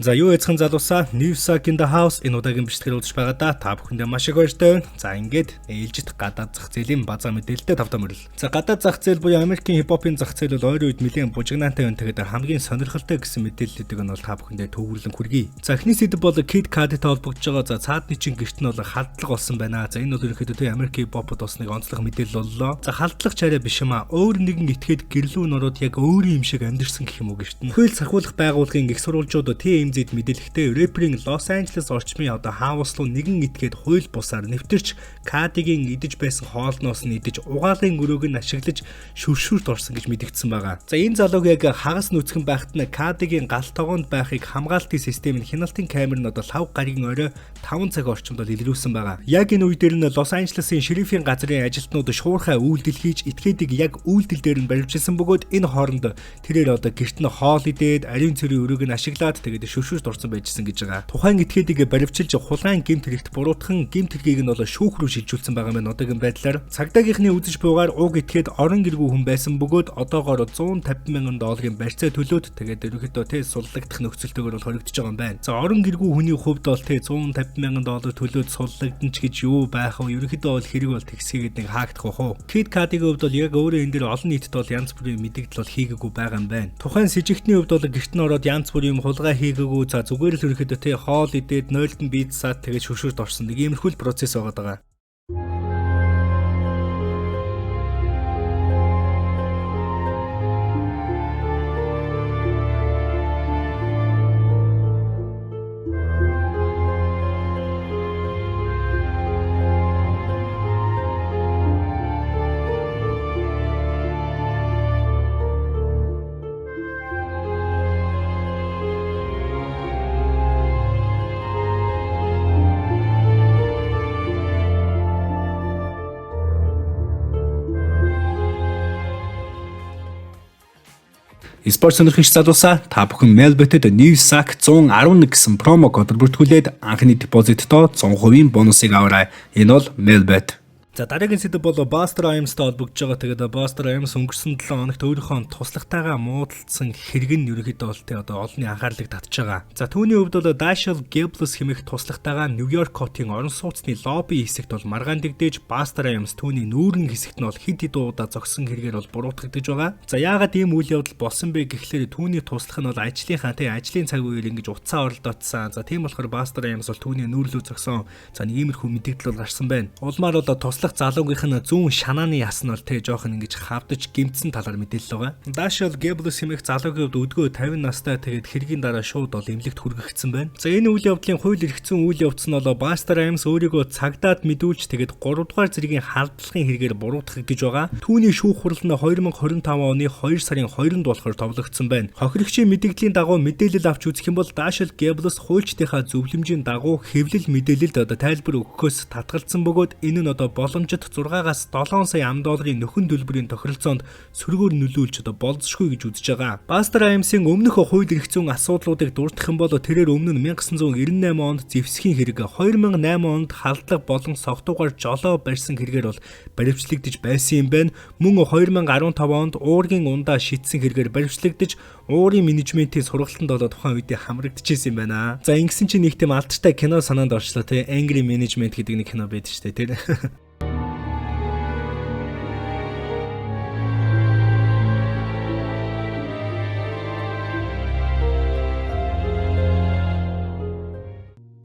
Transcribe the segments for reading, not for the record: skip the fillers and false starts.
За юу яцхан залуусаа New Sack in the House энэ удаагийн бичлэгээр үзэж байгаадаа та бүхэндээ маш их баяртай байна. За ингээд ээлжид гадаад зах зээлийн базар мэдээлэлтэй тавтаа мөрөл. За гадаад зах зээл буюу Америкийн хипхопын зах зээл бол ойрын үед нэлээд бужигнаатай байна. Тэгээд хамгийн сонирхолтой гэсэн мэдээллүүдийг нь бол та бүхэндээ төвөрлөн хүргэе. За эхний сэдв бол Kid Cudi-тай холбогдож байгаа. За цаадны чин гэрт нь бол халдлага болсон байна. За энэ бол ерөнхийдөө Америкийн хипхопод бас нэг онцлог мэдээлэл боллоо. За халдлага чараа биш юм аа. Өөр нэгэн этгээд гэрлүү нороод яг өөрийн юм шиг амьдэрсэн гэх юм уу гэрт нь. Хууль сархиулах байгууллагын их сурвалжууд TMZ мэдээлэхдээ рэперийн Лос Анжелес орчмын хаус руу нэгэн этгээд хууль бусаар нэвтэрч Кадигийн идэж байсан хоолноос нь идэж угаалын өрөөг нь ашиглаж шүршүрт орсон гэж мэдэгдсэн байгаа. За энэ залууг яг хагас нүцгэн байхад нь Кадигийн гал тогоонд байхыг хамгаалтын систем нь хяналтын камер нь одоо 5 гаригийн орой 5 цаг орчимд илрүүлсэн байгаа. Яг энэ үе дээр нь Лос Анжелесийн шерифийн газрын ажилтнууд шуурхай үйлдэл хийж этгээдийг яг үйлдэл дээр нь баривчилсан бөгөөд энэ хооронд тэрээр одоо гэрт нь хоол идээд ариун цэрийн өрөөг нь ашиглаад тэгээд шүршүрт орсон байжсэн гэж байгаа. Тухайн этгээдийг баривчилж хулгайн гэмт хэрэгт буруутхан гэмт хэргийг нь бол шүүх рүү шилжүүлсэн байгаа мэн одоогийн байдлаар цагдаагийнхны үзэж буугаар уг этгээд орон гэргүй хүн байсан бөгөөд одоогоор $150,000 барьцаа төлөөд тэгээд ерөнхийдөө суллагдах нөхцөлтэйгээр бол хоригдож байгаа юм байна. За орон гэргүй хүний хувьд бол $150,000 төлөөд суллагдсан ч гэж юу байх вэ? Ерөнхийдөө бол хэрэг бол тэгсгээд нэг хаагдах бах уу? Kid Cudi-гийн хувьд бол яг өөрөө энэ дэр олон нийтэд бол янз бүрийн мэдээлэл бол хийгээгүй байгаа юм байна. Тухайн сэжигтний хувьд бол гэрт нь ороод янз бүрийн хулгай хийгээгүй. За зүгээр л ерөнхийдөө хоол идээд нойлтон бийцсаад тэгээд шүршүрт орсон нэг иймэрхүү процесс байгаа. Спорт сонирхогч залуусаа та бүхэн Melbet-д New Sack 111 гэсэн промо кодоор бүртгүүлээд анхны депозиттоо 100% бонусыг аваарай. Энэ бол Melbet. За дараагийн сэдв бол Busta Rhymes-тай холбогдож байгаа. Тэгээд Busta Rhymes өнгөрсөн 7 хоногт өөрийнхөө туслахтайгаа муудалцсан хэрэг нь ерөнхийдөө бол одоо олонний анхаарлыг татж байгаа. За түүний хувьд бол Dashiell Gabler хэмээх туслахтайгаа Нью-Йорк хотын орон сууцны лобби хэсэгт бол маргаан дэгдээж Busta Rhymes түүний нүүрэн хэсэгт нь бол хэд хэд удаа зогсон хэрэгээр бол буруутгагдж байгаа. За яагаад ийм үйл явдал болсон бэ гэхлээр түүний туслах нь бол ажлын цаг үеэр ингэж утсаа оролдоодсан. За тийм болохоор Busta Rhymes бол түүний нүүрлүү зогсон. За нэг иймэрхүү мэдээлэл бол гарсан байна. Улмаар бол туслах залуугийнх нь зүүн шанааны яс нь бол жоохон ингэж хавдаж гимтсэн талаар мэдээлэл байгаа. Dashiell Gabler хэмээх залуугийн хувьд өдгөө 50 настай тэгээд хэргийн дараа шууд бол эмнэлэгт хүргэгдсэн байна. За энэ үйл явдлын хууль эрхцэн үйл явц нь бол Busta Rhymes өөрийгөө цагдаад мэдүүлж тэгээд 3 дугаар зэргийн халдлагын хэрэгээр буруутгагдж байгаа. Түүний шүүх хурал нь 2025 оны 2 сарын 2-нд болохоор товлогдсон байна. Хохирогчийн мэдээллийн дагуу мэдээлэл авч үзэх юм бол Dashiell Gabler хуульчдынхаа зөвлөмжийн дагуу хэвлэл мэдээлэлд тайлбар өгөхөөс татгалзсан бөгөөд энэ нь боломжит 6-аас 7 сая $10 нөхөн төлбөрийн тохиролцоонд сөргөөр нөлөөлж болзошгүй гэж үзэж байгаа. Busta Rhymes-ийн өмнөх хууль эрх зүйн асуудлуудыг дурдах юм бол тэрээр өмнө нь 1998 онд зэвсгийн хэрэг, 2008 онд халдлага болон согтуугаар жолоо барьсан хэрэгээр бол баривчлагдж байсан юм байна. Мөн 2015 онд уургийн ундаа шидсэн хэрэгээр баривчлагдж уурын менежментийн сургалтанд бол тухайн үедээ хамрагдчихсэн юм байна. За ингэсэн чинь нэг тийм алдартай кино санаанд орчлоо те. Angry Management гэдэг нэг кино байдаг шүү дээ те.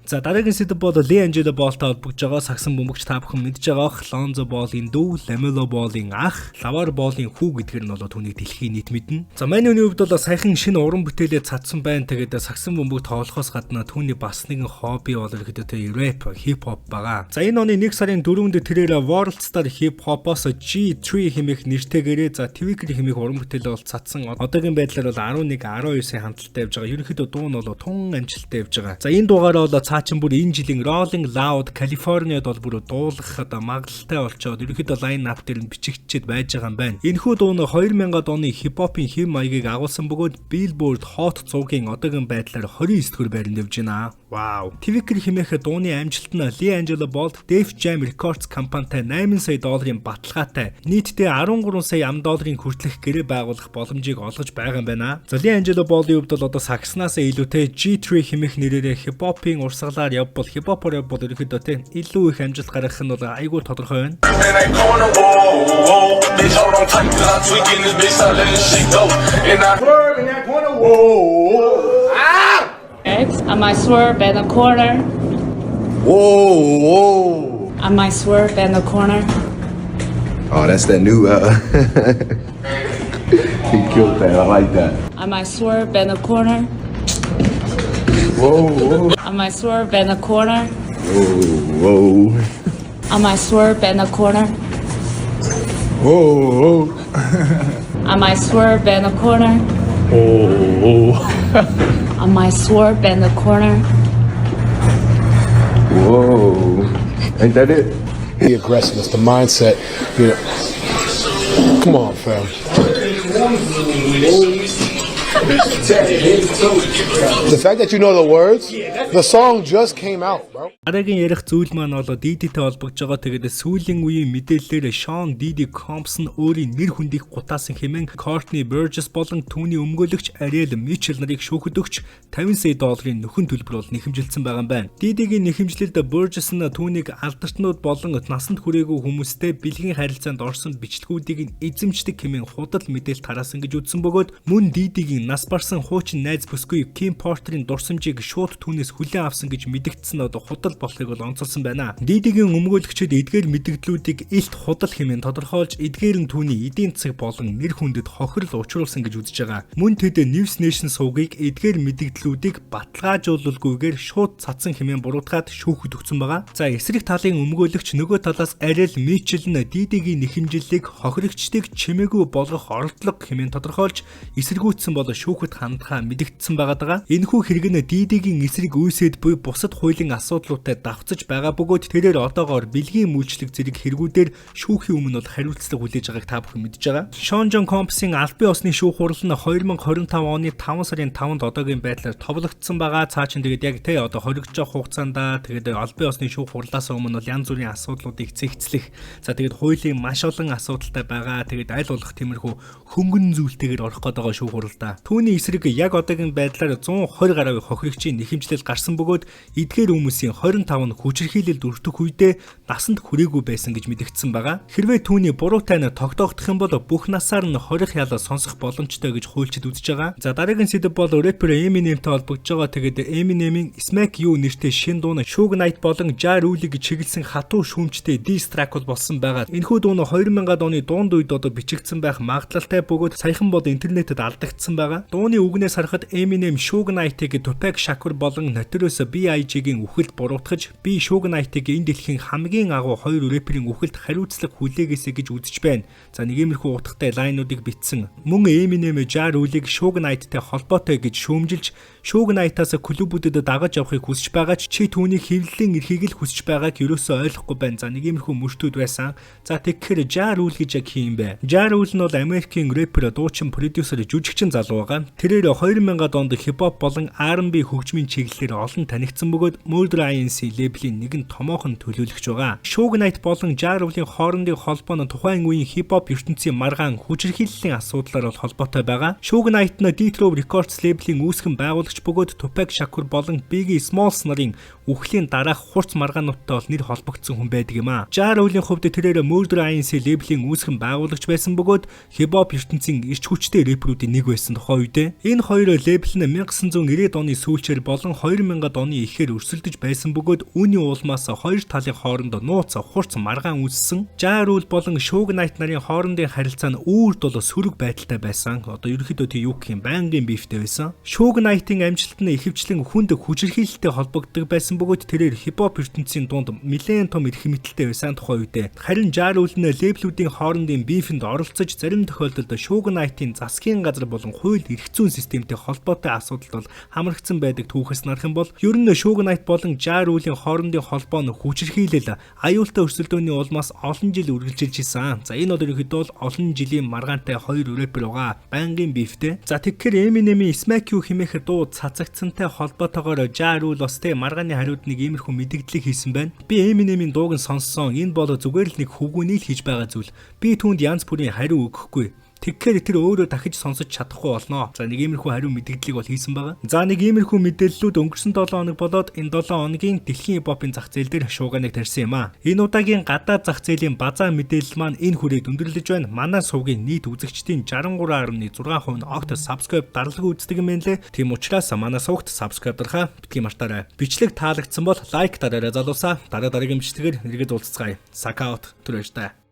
За дараагийн сэдв бол LiAngelo Ball-тай холбогдож байгаа. Сагсан бөмбөгч та бүхэн мэдж байгаах Lonzo Ball-ийн дүү, LaMelo Ball-ийн ах, LaVar Ball-ийн хүү гэдгээр нь бол түүнийг дэлхийн нийт мэднэ. За Man U-ийн хувьд бол саяхан шинэ уран бүтээлээ цацсан байна. Тэгээд сагсан бөмбөгт тоглохоос гадна түүний бас нэгэн хобби бол ерөөдөө рэп, хип-хоп байгаа. За энэ оны 1 сарын 4-нд тэрээр World Star Hip-Hop-оос G3 хэмээх нэртэйгээрээ за Twitter хэмээх уран бүтээлээ бол цацсан. Одоогийн байдлаар бол 11-19-ийн хамталтай явж байгаа. Ерөнхийдөө дуу нь бол тун амжилттай явж байгаа. За энэ дуугаараа бол цаачин бүр энэ жилийн Rolling Loud California-д бол бүр дуулах магадлалтай болчоод ерөнхийдөө лайн ап дээр нь бичигдчихэд байж байгаа юм байна. Энэхүү дуу нь 2000-ад оны хип-хопын хэм маягийг агуулсан бөгөөд Billboard Hot 100-ийн одоогийн байдлаар 29 дугаар байранд явж байна. Вау. Tvcker хэмээх дууны амжилт нь L'Angelo Ball Def Jam Records компанитай $8 сая баталгаатай нийтдээ $13 сая хүртэлх гэрээ байгуулах боломжийг олгож байгаа юм байна. За L'Angelo Ball-ийн хувьд бол одоо сакснаас илүүтэй G3 хэмээх нэрээр хипхопын урсгалаар явбал хипхопоор явбал ерөөхдөө те илүү их амжилт гаргах нь бол айгүй тодорхой байна. I might swerve in the corner. Whoa. I might swerve in the corner. Oh, that's that new he killed that. I like that. I might swerve in the corner. Whoa. I might swerve in the corner. Whoa. I might swerve in the corner. Whoa. I might swerve in the corner. I might swerve in the corner. Whoa. Ain't that it? The aggressiveness, the mindset, you know. Come on, fam. The fact that you know the words, the song just came out, bro. Дараагийн ярих зүйл маань бол DD-тэй холбогдож байгаа. Тэгээд сүүлийн үеийн мэдээллээр Sean Diddy Combs өөрийн нэр хүндийг гутаасан хэмээн Courtney Burgess болон түүний өмгөөлөгч Ariel Mitchell нарыг шүүхэд өгч $50 сая нөхөн төлбөр бол нэхэмжилсэн байгаа юм байна. Diddy-гийн нэхэмжлэлд Burgess нь түүнийг алдартнууд болон насанд хүрээгүй хүмүүстэй бэлгийн харилцаанд орсон бичлэгүүдийг эзэмшдэг хэмээн худал мэдээлэл тараасан гэж үзсэн бөгөөд мөн Diddy-гийн нас барсан хуучин найз бүсгүй Kim Porter-ийн дурсамжийг шууд түүнээс хүлээн авсан гэж мэдэгдсэн одоо худал болохыг бол онцолсон байна. Дидигийн өмгөөлөгчид эдгээр мэдээллүүдийг илт худал хэмээн тодорхойлж эдгээр нь түүний эдийн засаг болон нэр хүндэд хохирол учруулсан гэж үзэж байгаа. Мөн тэд News Nation сувгийг эдгээр мэдээллүүдийг баталгаажуулалгүйгээр шууд цацсан хэмээн буруутгаад шүүхэд өгсөн байгаа. За эсрэг талын өмгөөлөгч нөгөө талаас Ariel Mitchell нь Дидигийн нэхэмжлэлийг хохирогчдыг чимээгүй болгох оролдлого хэмээн тодорхойлж эсэргүүцсэн бол шүүхэд хандхаа мэдэгдсэн байгаа. Энэхүү хэрэг нь Дидигийн эсрэг үйсэд буй бусад хуулийн асуудлуудтай давцаж байгаа бөгөөд тэрээр одоогоор бэлгийн мүүлчлэг зэрэг хэрэгүүдээр шүүхийн өмнө бол хариуцлага хүлээж байгааг та бүхэн мэдж байгаа. Sean John Combs-ийн албан ёсны шүүх хурал нь 2025 оны 5 сарын 5-нд одоогийн байдлаар товлогдсон байгаа. Цаа чин тэгээд яг тэ одоо хоригдож байгаа хугацаанд тэгээд албан ёсны шүүх хурлаас өмнө бол янз бүрийн асуудлуудыг цэгцлэх. За тэгээд хуулийн маш олон асуудалтай байгаа. Тэгээд аль болох тиймэрхүү хөнгөн зүйлтэйгээр орох гээд байгаа шүүх хуралдаа. Түүний эсрэг яг одоогийн байдлаар 120 гаруй хохирогчийн нэхэмжлэл гарсан бөгөөд эдгээр хүмүүсийн 25 нь хүчирхийлэлд өртөх үедээ насанд хүрээгүй байсан гэж мэдэгдсэн байгаа. Хэрвээ түүний буруутай нь тогтоогдох юм бол бүх насаар нь хорих ялаа сонсох боломжтой гэж хуульчид үзэж байгаа. За дараагийн сэдэв бол рэпер Eminem-тэй холбогдож байгаа. Тэгээд Eminem-ийн Smack You нэртэй шинэ дуу нь Suge Knight болон Ja Rule-ийг чиглэсэн хатуу шүүмжтэй diss track бол болсон байгаа. Энэхүү дуу нь 2000-ад оны дунд үед одоо бичигдсэн байх магадлалтай бөгөөд саяхан бол интернетэд алдагдсан байгаа. Дууны үгнээс харахад Eminem Suge Knight-ийг Tupac Shakur болон Notorious B.I.G-гийн үхэлд буруутгаж би Suge Knight-ийг энэ дэлхийн хамгийн агуу хоёр рэперийн үхэлд хариуцлага хүлээгээсэй гэж үзэж байна. За нэг иймэрхүү утгатай лайнуудыг бичсэн. Мөн Eminem Ja Rule-ийг Suge Knight-тэй холбоотой гэж шүүмжилж Suge Knight-аас клубүүдэд дагаж явахыг хүсэж байгаа ч чи түүний хэвлэлийн эрхийг л хүсэж байгааг ерөөсөө ойлгохгүй байна. За нэг иймэрхүү мөртүүд байсан. За тэгэхээр Ja Rule гэж яг хин бэ? Ja Rule нь бол Америкийн рэпер, дуучин, продюсер, жүжигчин залуу байгаа. Тэрээр 2000-ад онд хипхоп болон R&B хөгжмийн чиглэлээр олон танигдсан бөгөөд Murder Inc лейблийн нэгэн томоохон төлөөлөгч байгаа. Suge Knight болон Ja Rule-ийн хоорондын холбоо нь тухайн үеийн хипхоп ертөнцийн маргаан хүчирхийллийн асуудлаар бол холбоотой байгаа. Suge Knight нь Death Row Records лейблийн үүсгэн байгуулагч бөгөөд Tupac Shakur болон Biggie Smalls нарын үхлийн дараах хурц маргаануудтай бол нэр холбогдсон хүн байдаг юм а. Ja Rule-ийн хувьд тэрээр Murder Inc лейблийн үүсгэн байгуулагч байсан бөгөөд хипхоп ертөнцийн эрч хүчтэй рэперүүдийн нэг байсан тухайн үедээ. Энэ хоёр лейбл нь 1990-ад оны сүүлчээр болон 2000-ад оны эхээр өрсөлдөж байсан бөгөөд үүний улмаас хоёр талын хооронд нууц хурц маргаан үүссэн. Ja Rule болон Suge Knight нарын хоорондын харилцаа нь үүрд бол сөрөг байдалтай байсан. Одоо ерөнхийдөө тий юу гэх юм байнгын бифтэй байсан. Suge Knight-ийн амжилт нь ихэвчлэн хүнд хүчирхийлэлтэй холбогддог байсан бөгөөд тэрээр хипхоп ертөнцийн дунд нэлээд том эрх мэдэлтэй байсан тухайн үедээ. Харин Ja Rule нь лейблүүдийн хоорондын бифэнд оролцож зарим тохиолдолд Suge Knight-ийн засгийн газар болон хууль эрх зүйн системтэй холбоотой асуудал бол хамрагдсан байдаг түүхээс нарах юм бол ер нь Suge Knight болон Ja Rule-ийн хоорондын холбоо нь хүчирхийлэл аюултай өрсөлдөөний улмаас олон жил үргэлжилж исэн. За энэ бол ерөнхийдөө бол олон жилийн маргаантай хоёр рэпер байгаа. Байнгын бифтэй. За тэгэхээр Eminem-ийн Smack You хэмээх дуу цацагдсантай холбоотойгоор Ja Rule бас тэ маргааны хариуд нэг иймэрхүү мэдээлэл хийсэн байна. Би Eminem-ийн дууг нь сонссон. Энэ бол зүгээр л нэг хөвгүүний л хийж байгаа зүйл. Би түүнд янз бүрийн хариу өгөхгүй. Тэгэхээр тэр өөрөө дахиж сонсож чадахгүй болно. За нэг иймэрхүү хариу мэдээллийг бол хийсэн байгаа. За нэг иймэрхүү мэдээллүүд өнгөрсөн 7 хоног болоод энэ 7 хоногийн дэлхийн хипхопын зах зээл дээр шууганыг тарьсан юм а. Энэ удаагийн гадаад зах зээлийн базаа мэдээлэл маань энэ хүрээд өндөрлөж байна. Манай сувгийн нийт үзэгчдийн 63.6% нь огт subscribe даралгүй үздэг юм байна лээ. Тийм учраас манай сувгт subscribe дарахаа битгий мартаарай. Бичлэг таалагдсан бол лайк дараарай залуусаа. Дараагийн бичлэгээр нэргээд уулзцгаая. Сакаут түрээжтэй.